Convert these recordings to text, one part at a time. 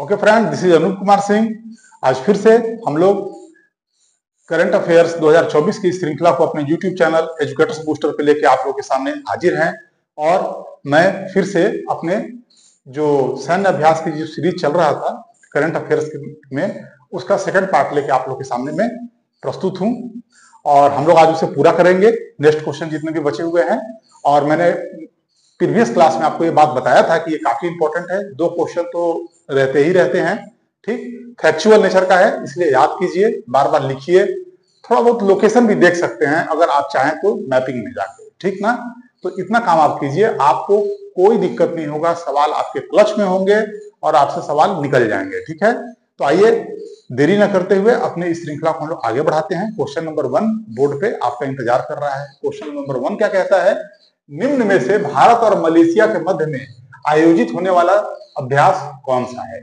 Okay friend, this is Anoop Kumar Singh. आज फिर से हम लोग करंट अफेयर्स 2024 की श्रृंखला को अपने यूट्यूब चैनल एजुकेटर्स बूस्टर पे लेके आप लोगों के सामने हाजिर हैं। और मैं फिर से अपने जो सैन्य अभ्यास की जो सीरीज चल रहा था करंट अफेयर्स में, उसका सेकंड पार्ट लेके आप लोग के सामने मैं प्रस्तुत हूं। और हम लोग आज उसे पूरा करेंगे, नेक्स्ट क्वेश्चन जितने भी बचे हुए हैं। और मैंने प्रीवियस क्लास में आपको ये बात बताया था कि ये काफी इंपॉर्टेंट है, 2 क्वेश्चन तो रहते ही रहते हैं। ठीक, फैक्चुअल नेचर का है, इसलिए याद कीजिए, बार बार लिखिए। थोड़ा बहुत लोकेशन भी देख सकते हैं अगर आप चाहें तो मैपिंग में जाके, ठीक ना। तो इतना काम आप कीजिए, आपको कोई दिक्कत नहीं होगा, सवाल आपके क्लच में होंगे और आपसे सवाल निकल जाएंगे। ठीक है, तो आइए देरी न करते हुए अपने इस श्रृंखला को हम लोग आगे बढ़ाते हैं। क्वेश्चन नंबर 1 बोर्ड पे आपका इंतजार कर रहा है। क्वेश्चन नंबर 1 क्या कहता है? निम्न में से भारत और मलेशिया के मध्य में आयोजित होने वाला अभ्यास कौन सा है?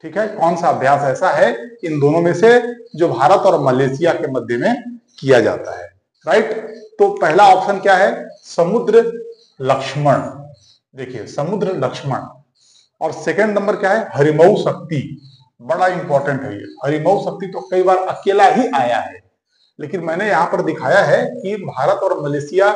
ठीक है, कौन सा अभ्यास ऐसा है इन दोनों में से जो भारत और मलेशिया के मध्य में किया जाता है? राइट, तो पहला ऑप्शन क्या है? समुद्र लक्ष्मण। देखिए, समुद्र लक्ष्मण। और सेकंड नंबर क्या है? हरिमऊ शक्ति। बड़ा इंपॉर्टेंट है ये। हरिमऊ शक्ति तो कई बार अकेला ही आया है, लेकिन मैंने यहां पर दिखाया है कि भारत और मलेशिया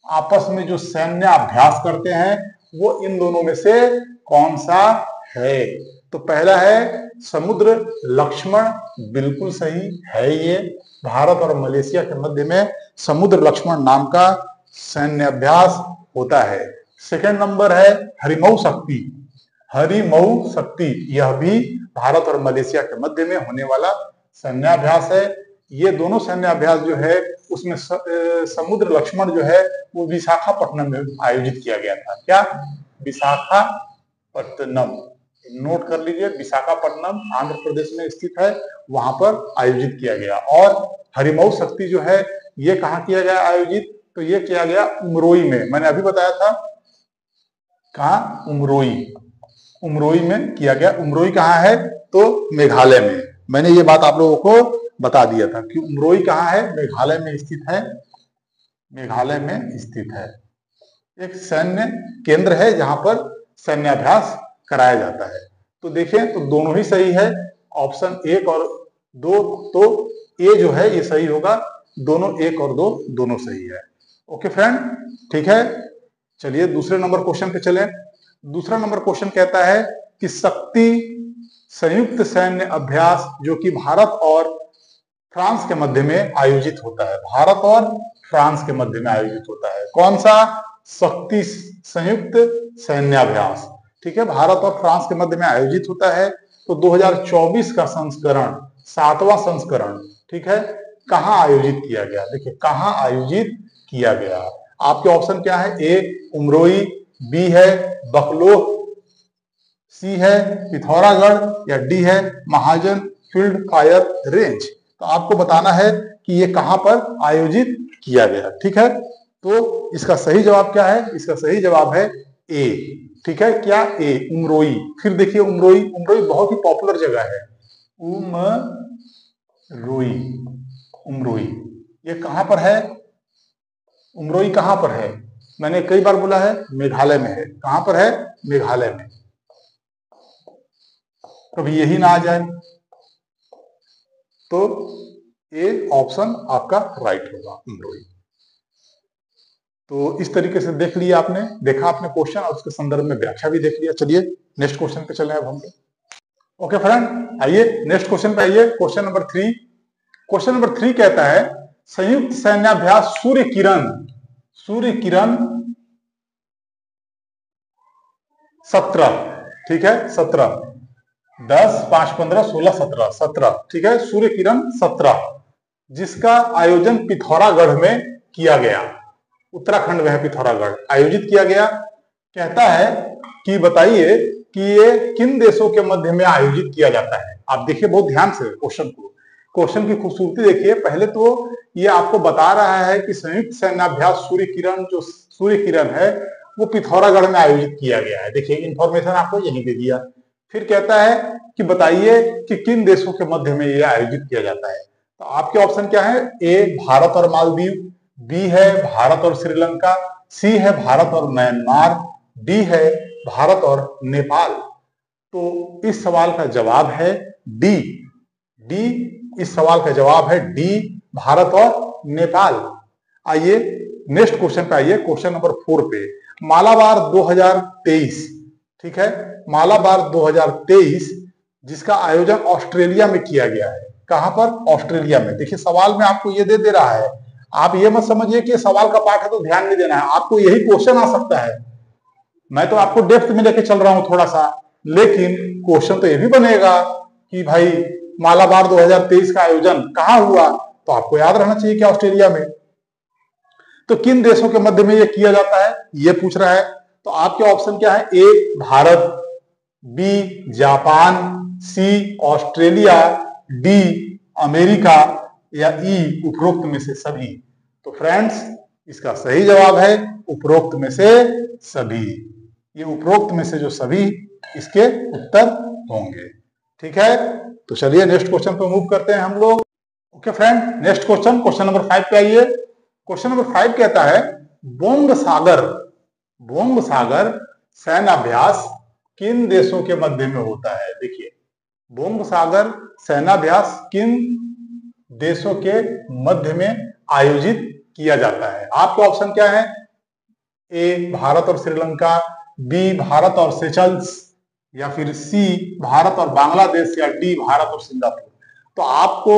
आपस में जो सैन्य अभ्यास करते हैं वो इन दोनों में से कौन सा है? तो पहला है समुद्र लक्ष्मण, बिल्कुल सही है। ये भारत और मलेशिया के मध्य में समुद्र लक्ष्मण नाम का सैन्य अभ्यास होता है। सेकंड नंबर है हरिमऊ शक्ति। हरिमऊ शक्ति यह भी भारत और मलेशिया के मध्य में होने वाला सैन्याभ्यास है। ये दोनों सैन्याभ्यास जो है उसमें समुद्र लक्ष्मण जो है वो विशाखापट्टनम में आयोजित किया गया था। क्या? विशाखापट्टनम, नोट कर लीजिए, विशाखापट्टनम आंध्र प्रदेश में स्थित है, वहां पर आयोजित किया गया। और हरिमऊ शक्ति जो है ये कहाँ किया गया आयोजित? तो ये किया गया उमरोई में। मैंने अभी बताया था कहाँ? उमरोई, उमरोई में किया गया। उमरोई कहाँ है? तो मेघालय में। मैंने ये बात आप लोगों को बता दिया था कि उमरोई कहाँ है, मेघालय में स्थित है। मेघालय में स्थित है, एक सैन्य केंद्र है जहां पर सैन्याभ्यास कराया जाता है। तो देखें तो दोनों ही सही है, ऑप्शन 1 और 2। तो ए जो है ये सही होगा, दोनों 1 और 2 दोनों सही है। ओके फ्रेंड, ठीक है, चलिए दूसरे नंबर क्वेश्चन पे चलें। दूसरा नंबर क्वेश्चन कहता है कि शक्ति संयुक्त सैन्य अभ्यास जो कि भारत और फ्रांस के मध्य में आयोजित होता है, भारत और फ्रांस के मध्य में आयोजित होता है, कौन सा? शक्ति संयुक्त सैन्याभ्यास। ठीक है, भारत और फ्रांस के मध्य में आयोजित होता है। तो 2024 का संस्करण, 7वां संस्करण, ठीक है, कहां आयोजित किया गया? देखिए, कहां आयोजित किया गया? आपके ऑप्शन क्या है? ए उमरोई, बी है बकलोह, सी है पिथौरागढ़, या डी है महाजन फील्ड फायर रेंज। तो आपको बताना है कि ये कहां पर आयोजित किया गया। ठीक है, तो इसका सही जवाब क्या है? इसका सही जवाब है ए। ठीक है, क्या? ए, उमरोई। फिर देखिए उमरोई, उमरोई बहुत ही पॉपुलर जगह है। उमरोई, उमरोई ये कहां पर है? उमरोई कहां पर है? मैंने कई बार बोला है, मेघालय में है। कहां पर है? मेघालय में। कभी यही ना आ जाए तो ए ऑप्शन आपका राइट होगा, उमरोई। तो इस तरीके से देख लिया आपने, देखा आपने क्वेश्चन और उसके संदर्भ में व्याख्या भी देख लिया। चलिए नेक्स्ट क्वेश्चन पे चले अब हम लोग। ओके फ्रेंड, आइए नेक्स्ट क्वेश्चन पे आइए। Question number 3। क्वेश्चन नंबर 3 कहता है संयुक्त सैन्याभ्यास सूर्य किरण, सूर्य किरण 17, ठीक है, 17, 10, 5, 15, 16, 17, 17, ठीक है, सूर्य किरण 17, जिसका आयोजन पिथौरागढ़ में किया गया, उत्तराखंड में है पिथौरागढ़, आयोजित किया गया। कहता है कि बताइए कि ये किन देशों के मध्य में आयोजित किया जाता है। आप देखिए बहुत ध्यान से क्वेश्चन को, क्वेश्चन की खूबसूरती देखिए। पहले तो ये आपको बता रहा है कि संयुक्त सैन्याभ्यास सूर्य किरण, जो सूर्य किरण है वो पिथौरागढ़ में आयोजित किया गया है। देखिए इंफॉर्मेशन आपको यही दे दिया। फिर कहता है कि बताइए कि किन देशों के मध्य में यह आयोजित किया जाता है। तो आपके ऑप्शन क्या है? ए भारत और मालदीव, बी है भारत और श्रीलंका, सी है भारत और म्यांमार, डी है भारत और नेपाल। तो इस सवाल का जवाब है डी। डी इस सवाल का जवाब है डी, भारत और नेपाल। आइए नेक्स्ट क्वेश्चन पे आइए, क्वेश्चन नंबर 4 पे। मालाबार 2023, ठीक है, मालाबार 2023 जिसका आयोजन ऑस्ट्रेलिया में किया गया है। कहां पर? ऑस्ट्रेलिया में। देखिए सवाल में आपको ये दे रहा है, आप ये मत समझिए कि सवाल का पाठ है तो ध्यान नहीं देना है, आपको यही क्वेश्चन आ सकता है। मैं तो आपको डेप्थ में लेके चल रहा हूं थोड़ा सा, लेकिन क्वेश्चन तो ये भी बनेगा कि भाई मालाबार 2023 का आयोजन कहां हुआ, तो आपको याद रहना चाहिए कि ऑस्ट्रेलिया में। तो किन देशों के मध्य में यह किया जाता है, ये पूछ रहा है। तो आपके ऑप्शन क्या है? ए भारत, बी जापान, सी ऑस्ट्रेलिया, डी अमेरिका, या ई उपरोक्त में से सभी। तो फ्रेंड्स इसका सही जवाब है उपरोक्त में से सभी। ये उपरोक्त में से जो सभी इसके उत्तर होंगे, ठीक है। तो चलिए नेक्स्ट क्वेश्चन पे मूव करते हैं हम लोग। Okay friend, next question, question number 5 पे आइए। क्वेश्चन नंबर 5 कहता है बोंग सागर सैन्य अभ्यास किन देशों के मध्य में होता है? देखिए बोंग सागर सैन्याभ्यास किन देशों के मध्य में आयोजित किया जाता है? आपके ऑप्शन क्या है? ए भारत और श्रीलंका, बी भारत और सेशल्स, या फिर सी भारत और बांग्लादेश, या डी भारत और सिंगापुर। तो आपको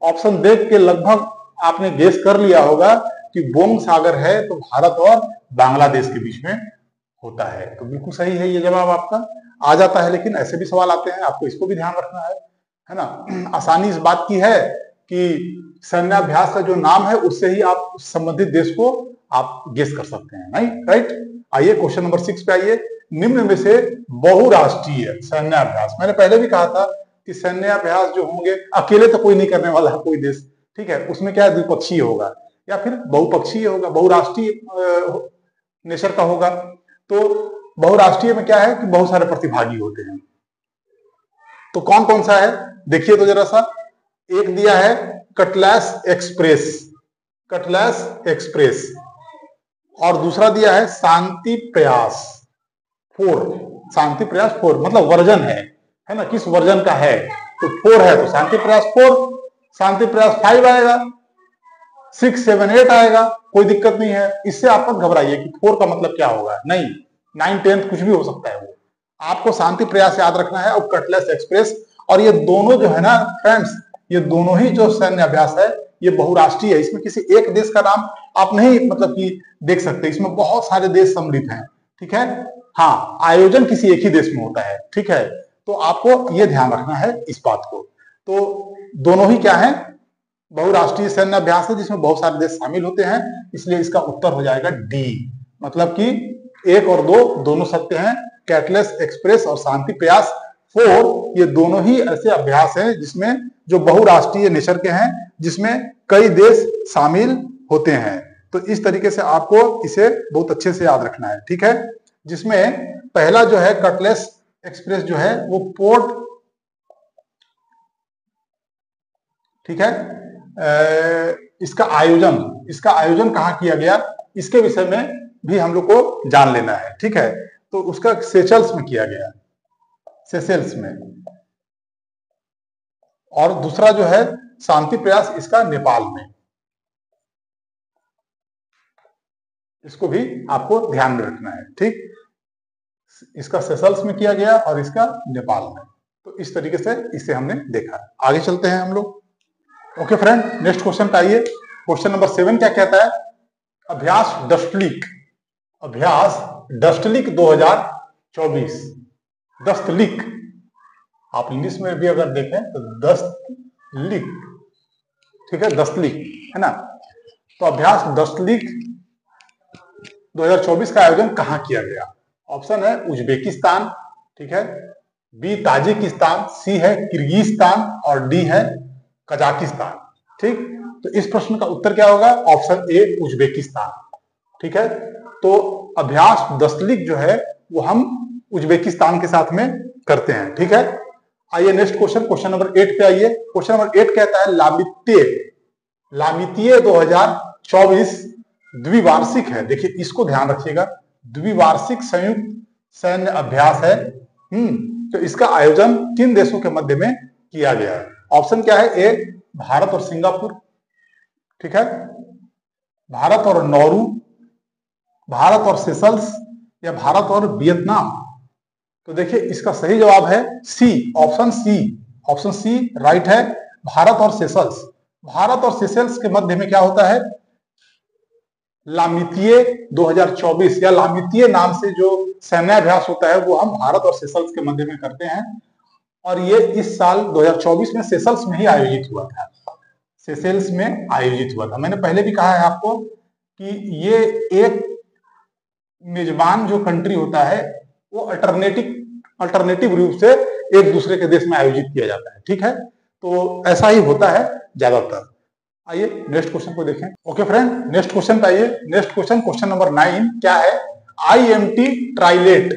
ऑप्शन देख के लगभग आपने गेस कर लिया होगा कि बोंग सागर है तो भारत और बांग्लादेश के बीच में होता है। तो बिल्कुल सही है ये जवाब आपका, आ जाता है। लेकिन ऐसे भी सवाल आते हैं, आपको इसको भी ध्यान रखना है ना। आसानी इस बात की है कि सैन्याभ्यास का जो नाम है उससे ही आप संबंधित देश को आप गेस कर सकते हैं, नहीं राइट। आइए क्वेश्चन नंबर 6 पे आइए। निम्न में से बहुराष्ट्रीय सैन्याभ्यास, मैंने पहले भी कहा था कि सैन्याभ्यास जो होंगे अकेले तो कोई नहीं करने वाला है कोई देश, ठीक है। उसमें क्या द्विपक्षीय होगा या फिर बहुपक्षीय होगा, बहुराष्ट्रीय नेचर का होगा। तो बहुराष्ट्रीय में क्या है कि बहुत सारे प्रतिभागी होते हैं। तो कौन कौन सा है देखिए तो जरा सा। एक दिया है कटलास एक्सप्रेस, और दूसरा दिया है शांति प्रयास 4, मतलब वर्जन है ना, किस वर्जन का है? तो 4 है तो शांति प्रयास 4, शांति प्रयास 5 आएगा, 6, 7, 8 आएगा, कोई दिक्कत नहीं है। इससे आप मत घबराइए कि 4 का मतलब क्या होगा, नहीं, 9, 10 कुछ भी हो सकता है वो। आपको शांति प्रयास याद रखना है और कटलेस एक्सप्रेस। और ये दोनों जो है ना फ्रेंड्स, ये दोनों ही जो सैन्य अभ्यास है ये बहुराष्ट्रीय है। इसमें किसी एक देश का नाम आप नहीं मतलब कि देख सकते, इसमें बहुत सारे देश सम्मिलित हैं, ठीक है। हाँ, आयोजन किसी एक ही देश में होता है, ठीक है। तो आपको ये ध्यान रखना है इस बात को। तो दोनों ही क्या है? बहुराष्ट्रीय सैन्य अभ्यास है जिसमें बहुत सारे देश शामिल होते हैं, इसलिए इसका उत्तर हो जाएगा डी। मतलब कि 1 और 2 दोनों सत्य हैं। कैटलेस एक्सप्रेस और शांति प्रयास 4 ये दोनों ही ऐसे अभ्यास हैं जिसमें जो बहुराष्ट्रीय नेचर के हैं, जिसमें कई देश शामिल होते हैं। तो इस तरीके से आपको इसे बहुत अच्छे से याद रखना है, ठीक है। जिसमें पहला जो है कटलेस एक्सप्रेस जो है वो पोर्ट, ठीक है, इसका आयोजन कहाँ किया गया इसके विषय में भी हम लोग को जान लेना है, ठीक है। तो उसका सेशल्स में किया गया, सेशल्स में। और दूसरा जो है शांति प्रयास इसका नेपाल में। इसको भी आपको ध्यान में रखना है, ठीक। इसका सेशल्स में किया गया और इसका नेपाल में। तो इस तरीके से इसे हमने देखा। आगे चलते हैं हम लोग। ओके फ्रेंड, नेक्स्ट क्वेश्चन पे आइए। क्वेश्चन नंबर 7 क्या कहता है? अभ्यास डस्टलिक 2024। दस्तलिक, आप इंग्लिश में भी अगर देखें तो दस्तलिक, ठीक है, दस्तलिक है ना। तो अभ्यास दस्तलिक 2024 का आयोजन कहां किया गया? ऑप्शन है उज्बेकिस्तान, ठीक है, बी ताजिकिस्तान, सी है किर्गिस्तान, और डी है कजाकिस्तान, ठीक। तो इस प्रश्न का उत्तर क्या होगा? ऑप्शन ए उज्बेकिस्तान, ठीक है। तो अभ्यास दस्तलिक जो है वो हम उज्बेकिस्तान के साथ में करते हैं, ठीक है। आइए नेक्स्ट क्वेश्चन नंबर 8 पे आइए। क्वेश्चन नंबर 8 कहता है लामितीय 2024 द्विवार्षिक है। देखिए इसको ध्यान रखिएगा, द्विवार्षिक संयुक्त सैन्य अभ्यास है तो इसका आयोजन किन देशों के मध्य में किया गया है? ऑप्शन क्या है? ए भारत और सिंगापुर, ठीक है, भारत और नौरू, भारत और सेशल्स, या भारत और वियतनाम। तो देखिए इसका सही जवाब है C, option C. Option C right है, भारत और सेशल्स। भारत और सेशल्स के मध्य में क्या होता है? लामितीय 2024 या लामितीय नाम से जो सैन्याभ्यास होता है वो हम भारत और सेशल्स के मध्य में करते हैं, और ये इस साल 2024 में सेशल्स में ही आयोजित हुआ था। सेशल्स में आयोजित हुआ था। मैंने पहले भी कहा है आपको कि ये एक मेजबान जो कंट्री होता है वो अल्टरनेटिव रूप से एक दूसरे के देश में आयोजित किया जाता है, ठीक है, तो ऐसा ही होता है ज्यादातर। आइए नेक्स्ट क्वेश्चन को देखें। ओके फ्रेंड, नेक्स्ट क्वेश्चन पे आइए। नेक्स्ट क्वेश्चन, क्वेश्चन नंबर 9 क्या है? IMT ट्राइलेट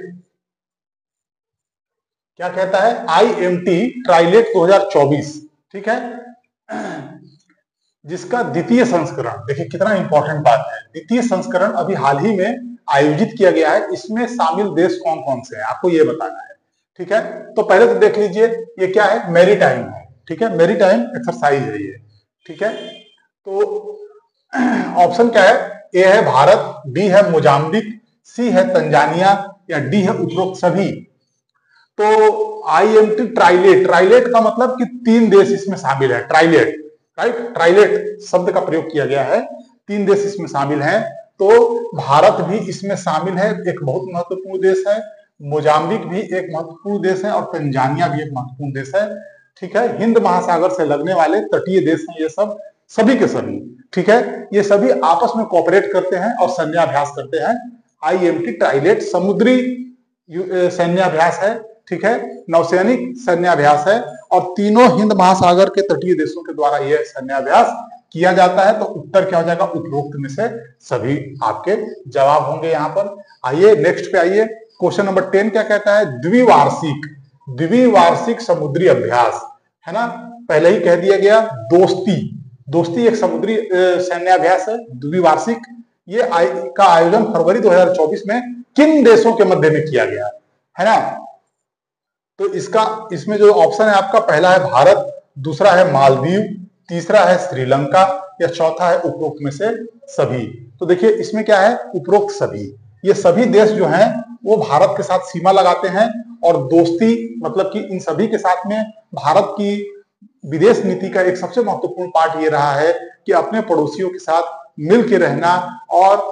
क्या कहता है? IMT ट्राइलेट 2024, ठीक है, जिसका द्वितीय संस्करण, देखिए कितना इंपॉर्टेंट बात है, द्वितीय संस्करण अभी हाल ही में आयोजित किया गया है। इसमें शामिल देश कौन कौन से हैं आपको ये बताना है, ठीक है। तो पहले तो देख लीजिए ये क्या है? मैरीटाइम है, ठीक है, मैरीटाइम एक्सरसाइज है ये, ठीक है। तो ऑप्शन क्या है? ए है भारत, बी है मोजाम्बिक, सी है तंजानिया, या डी है उपरोक्त सभी। तो IMT ट्राइलेट, ट्राइलेट का मतलब कि 3 देश इसमें शामिल है, ट्राइलेट, राइट, ट्राइलेट शब्द का प्रयोग किया गया है, 3 देश इसमें शामिल हैं। तो भारत भी इसमें शामिल है, एक बहुत महत्वपूर्ण देश है, मोजाम्बिक भी एक महत्वपूर्ण देश है, और तंजानिया भी एक महत्वपूर्ण देश है, ठीक है। हिंद महासागर से लगने वाले तटीय देश हैं ये सब, सभी के सभी, ठीक है। ये सभी आपस में कोऑपरेट करते हैं और सैन्याभ्यास करते हैं। IMT ट्राइलेट समुद्री सैन्याभ्यास है, ठीक है, नौसैनिक सैन्याभ्यास है, और तीनों हिंद महासागर के तटीय देशों के द्वारा यह सैन्याभ्यास किया जाता है। तो उत्तर क्या हो जाएगा? उपरोक्त में से सभी आपके जवाब होंगे यहाँ पर। आइए नेक्स्ट पे आइए। क्वेश्चन नंबर 10 क्या कहता है? द्विवार्षिक समुद्री अभ्यास, है ना, पहले ही कह दिया गया। दोस्ती एक समुद्री सैन्याभ्यास है, द्विवार्षिक। ये का आयोजन फरवरी 2024 में किन देशों के मध्य में किया गया है ना? तो इसमें जो ऑप्शन है आपका, पहला है भारत, दूसरा है मालदीव, तीसरा है श्रीलंका, या चौथा है उपरोक्त में से सभी। तो देखिए इसमें क्या है? उपरोक्त सभी। ये सभी देश जो हैं वो भारत के साथ सीमा लगाते हैं, और दोस्ती मतलब कि इन सभी के साथ में भारत की विदेश नीति का एक सबसे महत्वपूर्ण पार्ट ये रहा है कि अपने पड़ोसियों के साथ मिल के रहना और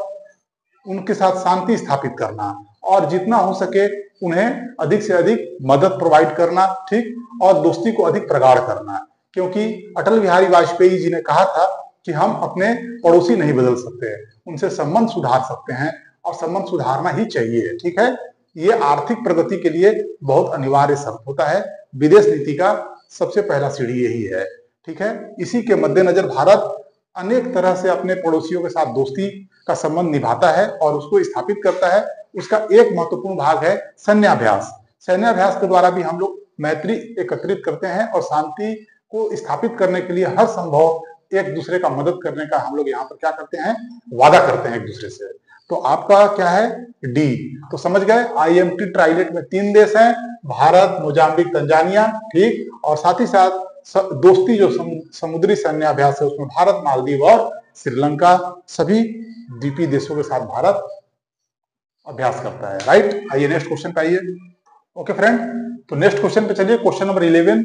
उनके साथ शांति स्थापित करना, और जितना हो सके उन्हें अधिक से अधिक मदद प्रोवाइड करना, ठीक, और दोस्ती को अधिक प्रगाढ़ करना। क्योंकि अटल बिहारी वाजपेयी जी ने कहा था कि हम अपने पड़ोसी नहीं बदल सकते, उनसे संबंध सुधार सकते हैं, और संबंध सुधारना ही चाहिए, ठीक है। ये आर्थिक प्रगति के लिए बहुत अनिवार्य शर्त होता है। विदेश नीति का सबसे पहला सीढ़ी यही है, ठीक है। इसी के मद्देनजर भारत अनेक तरह से अपने पड़ोसियों के साथ दोस्ती का संबंध निभाता है और उसको स्थापित करता है। उसका एक महत्वपूर्ण भाग है सैन्याभ्यास। सैन्याभ्यास के द्वारा भी हम लोग मैत्री एकत्रित करते हैं और शांति को स्थापित करने के लिए हर संभव एक दूसरे का मदद करने का हम लोग यहाँ पर क्या करते हैं? वादा करते हैं एक दूसरे से। तो आपका क्या है? डी। तो समझ गए, IMT ट्राइलेट में 3 देश हैं, भारत, मोजाम्बिक, तंजानिया, ठीक, और साथ ही साथ दोस्ती जो समुद्री सैन्याभ्यास है उसमें भारत, मालदीव और श्रीलंका, सभी द्वीपीय देशों के साथ भारत अभ्यास करता है, राइट। आइए नेक्स्ट क्वेश्चन पे आइए। ओके फ्रेंड, तो नेक्स्ट क्वेश्चन पे चलिए। Question number 11।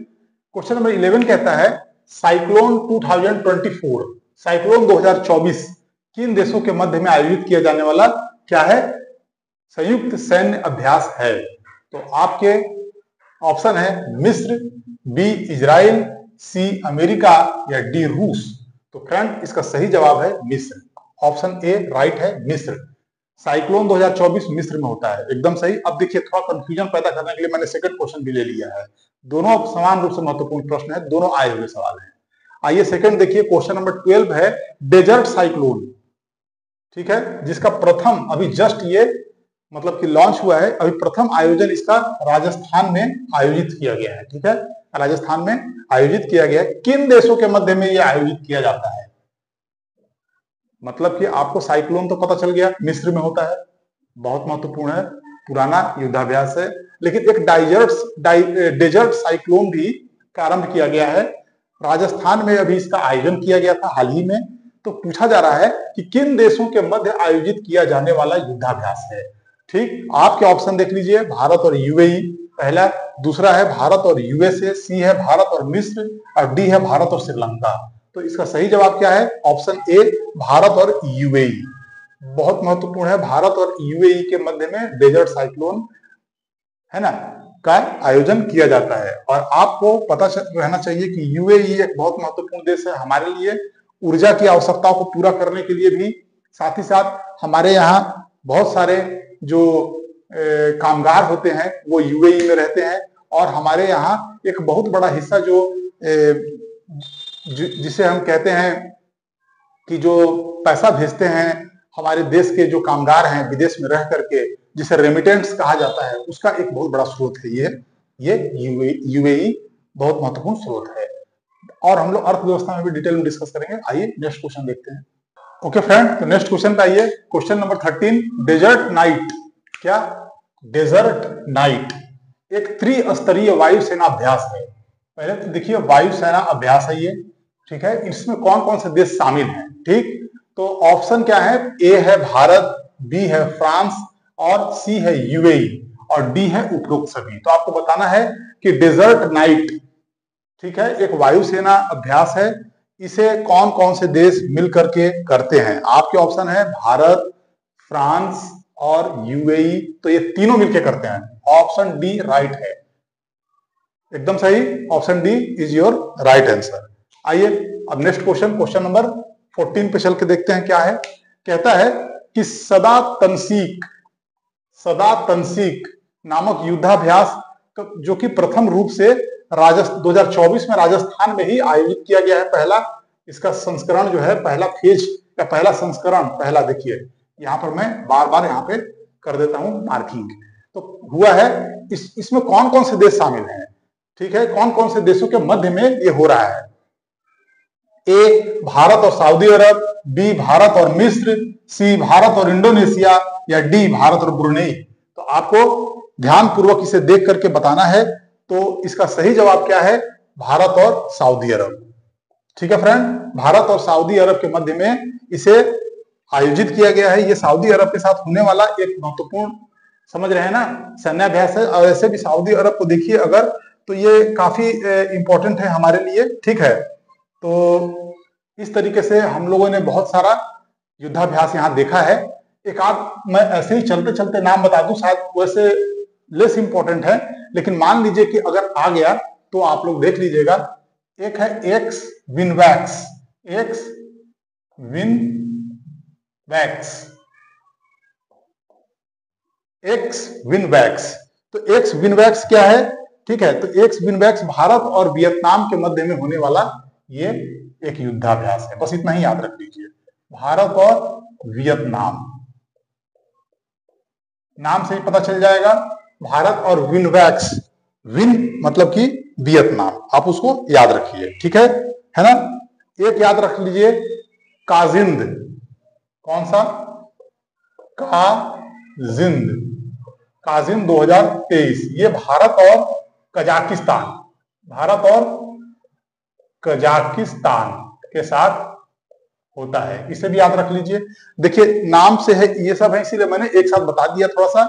क्वेश्चन नंबर 11 कहता है साइक्लोन 2024, साइक्लोन 2024 किन देशों के मध्य में आयोजित किया जाने वाला क्या है? संयुक्त सैन्य अभ्यास है। तो आपके ऑप्शन है मिस्र, बी इजराइल, सी अमेरिका, या डी रूस। तो फ्रेंड इसका सही जवाब है मिस्र, ऑप्शन ए राइट है, मिस्र। साइक्लोन 2024 मिस्र में होता है, एकदम सही। अब देखिए थोड़ा कंफ्यूजन पैदा करने के लिए मैंने सेकंड क्वेश्चन भी ले लिया है। दोनों समान रूप से महत्वपूर्ण प्रश्न है, दोनों आए हुए सवाल हैं। आइए सेकंड देखिए, क्वेश्चन नंबर 12 है डेजर्ट साइक्लोन, ठीक है, जिसका प्रथम अभी जस्ट ये मतलब कि लॉन्च हुआ है, अभी प्रथम आयोजन इसका राजस्थान में आयोजित किया गया है, ठीक है, राजस्थान में आयोजित किया गया है। किन देशों के मध्य में यह आयोजित किया जाता है? मतलब कि आपको साइक्लोन तो पता चल गया मिस्र में होता है, बहुत महत्वपूर्ण है, पुराना युद्धाभ्यास है। लेकिन एक डेजर्ट साइक्लोन भी प्रारंभ किया गया है। राजस्थान में अभी इसका आयोजन किया गया था हाल ही में। तो पूछा जा रहा है कि किन देशों के मध्य आयोजित किया जाने वाला युद्धाभ्यास है। ठीक, आपके ऑप्शन देख लीजिए, भारत और यूएई पहला, दूसरा है भारत और यूएसए, सी है भारत और मिस्र, और डी है भारत और श्रीलंका। तो इसका सही जवाब क्या है? ऑप्शन ए, भारत और यूएई। बहुत महत्वपूर्ण है, भारत और यूएई के मध्य में डेजर्ट साइक्लोन है ना का आयोजन किया जाता है। और आपको पता रहना चाहिए कि यूएई एक बहुत महत्वपूर्ण देश है हमारे लिए, ऊर्जा की आवश्यकताओं को पूरा करने के लिए भी, साथ ही साथ हमारे यहाँ बहुत सारे जो कामगार होते हैं वो यूएई में रहते हैं। और हमारे यहाँ एक बहुत बड़ा हिस्सा जो जिसे हम कहते हैं कि जो पैसा भेजते हैं हमारे देश के जो कामगार हैं विदेश में रह करके, जिसे रेमिटेंस कहा जाता है, उसका एक बहुत बड़ा स्रोत है ये यूएई बहुत महत्वपूर्ण स्रोत है। और हम लोग अर्थव्यवस्था में भी डिटेल में डिस्कस करेंगे। आइए नेक्स्ट क्वेश्चन देखते हैं। ओके फ्रेंड, तो नेक्स्ट क्वेश्चन पे आइए। Question number 13, desert night. क्या? डेजर्ट नाइट एक त्रिस्तरीय वायुसेना अभ्यास है। पहले तो देखिए वायुसेना अभ्यास है ये, ठीक है। इसमें कौन कौन से देश शामिल हैं? ठीक, तो ऑप्शन क्या है? ए है भारत, बी है फ्रांस, और सी है यूएई, और डी है उपरोक्त सभी। तो आपको बताना है कि डेजर्ट नाइट, ठीक है, एक वायुसेना अभ्यास है, इसे कौन कौन से देश मिल करके करते हैं। आपके ऑप्शन है भारत, फ्रांस और यूएई। तो ये तीनों मिलकर करते हैं। ऑप्शन डी राइट है, एकदम सही। Option D is your right answer. आइए अब नेक्स्ट क्वेश्चन, क्वेश्चन नंबर 14 पे चल के देखते हैं क्या है। कहता है कि सदा तंसीक नामक युद्धाभ्यास जो कि प्रथम रूप से 2024 में राजस्थान में ही आयोजित किया गया है। पहला इसका संस्करण जो है, पहला फेज या पहला संस्करण, पहला देखिए यहाँ पर मैं बार बार यहाँ पे कर देता हूं मार्किंग। तो हुआ है, इसमें कौन कौन से देश शामिल हैं, ठीक है, कौन कौन से देशों के मध्य में ये हो रहा है। ए भारत और सऊदी अरब, बी भारत और मिस्र, सी भारत और इंडोनेशिया, या डी भारत और ब्रुनेई। तो आपको ध्यान पूर्वक इसे देख करके बताना है। तो इसका सही जवाब क्या है? भारत और सऊदी अरब। ठीक है फ्रेंड, भारत और सऊदी अरब के मध्य में इसे आयोजित किया गया है। ये सऊदी अरब के साथ होने वाला एक महत्वपूर्ण, समझ रहे हैं ना, सैन्याभ्यास है। और ऐसे भी सऊदी अरब को देखिए अगर, तो ये काफी इंपॉर्टेंट है हमारे लिए, ठीक है। तो इस तरीके से हम लोगों ने बहुत सारा युद्धाभ्यास यहाँ देखा है। एक आध मैं ऐसे ही चलते चलते नाम बता दूं, शायद वैसे लेस इंपॉर्टेंट है, लेकिन मान लीजिए कि अगर आ गया तो आप लोग देख लीजिएगा। एक है एक्स विनवैक्स, एक्स विनवैक्स, एक्स विनवैक्स। तो एक्स विनवैक्स क्या है? ठीक है, तो एक्स विनवैक्स भारत और वियतनाम के मध्य में होने वाला ये एक युद्धाभ्यास है। बस इतना ही याद रख लीजिए, भारत और वियतनाम, नाम से ही पता चल जाएगा। भारत और विनवैक्स, विन मतलब कि वियतनाम, आप उसको याद रखिए, ठीक है ना। एक याद रख लीजिए काजिंद, कौन सा? काजिंद, काजिंद 2023, ये भारत और कजाकिस्तान, भारत और कजाकिस्तान के साथ होता है। इसे भी याद रख लीजिए। देखिए नाम से है ये सब है, इसीलिए मैंने एक साथ बता दिया थोड़ा सा।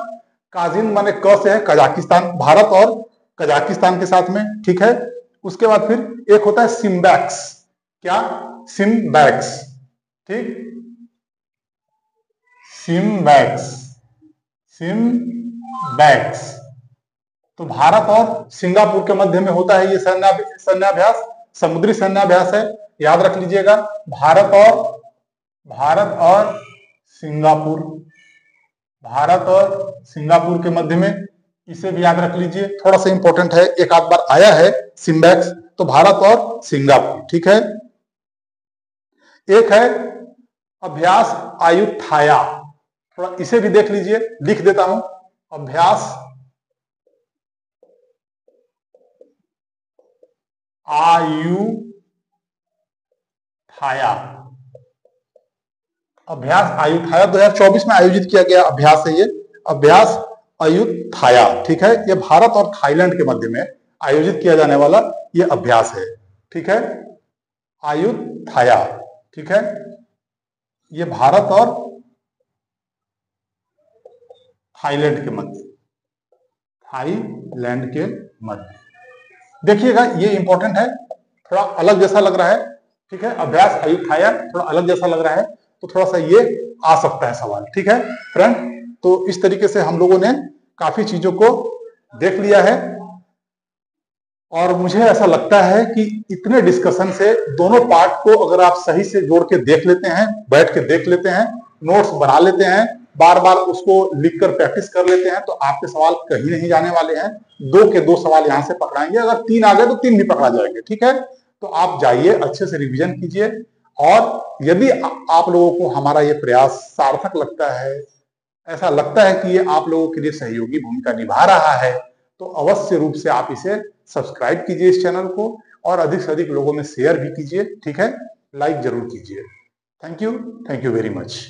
काजिन माने क से है कजाकिस्तान, भारत और कजाकिस्तान के साथ में, ठीक है। उसके बाद फिर एक होता है सिम्बैक्स, क्या? सिम्बैक्स, ठीक, सिम्बैक्स, सिम्बैक्स। तो भारत और सिंगापुर के मध्य में होता है ये सैन्याभ्यास, समुद्री सैन्याभ्यास है, याद रख लीजिएगा। भारत और सिंगापुर, भारत और सिंगापुर के मध्य में, इसे भी याद रख लीजिए, थोड़ा सा इंपॉर्टेंट है, एक आध बार आया है सिम्बैक्स। तो भारत और सिंगापुर, ठीक है। एक है अभ्यास आयुथाया, थोड़ा इसे भी देख लीजिए, लिख देता हूं, अभ्यास आयुथाया। अभ्यास आयुथाया 2024 में आयोजित किया गया अभ्यास है ये, अभ्यास अयुथाया। ठीक है, ये भारत और थाईलैंड के मध्य में आयोजित किया जाने वाला ये अभ्यास है। ठीक है, अयुथाया। ठीक है, ये भारत और थाईलैंड के मध्य, थाईलैंड के मध्य। देखिएगा ये इंपॉर्टेंट है, थोड़ा अलग जैसा लग रहा है। ठीक है, अभ्यास अयुथाया थोड़ा अलग जैसा लग रहा है, तो थोड़ा सा ये आ सकता है सवाल। ठीक है फ्रेंड, तो इस तरीके से हम लोगों ने काफी चीजों को देख लिया है, और मुझे ऐसा लगता है कि इतने डिस्कशन से दोनों पार्ट को अगर आप सही से जोड़ के देख लेते हैं, बैठ के देख लेते हैं, नोट्स बना लेते हैं, बार बार उसको लिखकर प्रैक्टिस कर लेते हैं, तो आपके सवाल कहीं नहीं जाने वाले हैं। 2 के 2 सवाल यहां से पकड़ाएंगे, अगर 3 आ गए तो 3 भी पकड़ा जाएंगे। ठीक है, तो आप जाइए अच्छे से रिवीजन कीजिए, और यदि आप लोगों को हमारा ये प्रयास सार्थक लगता है, ऐसा लगता है कि ये आप लोगों के लिए सहयोगी भूमिका निभा रहा है, तो अवश्य रूप से आप इसे सब्सक्राइब कीजिए इस चैनल को, और अधिक से अधिक लोगों में शेयर भी कीजिए। ठीक है, लाइक जरूर कीजिए। Thank you very much.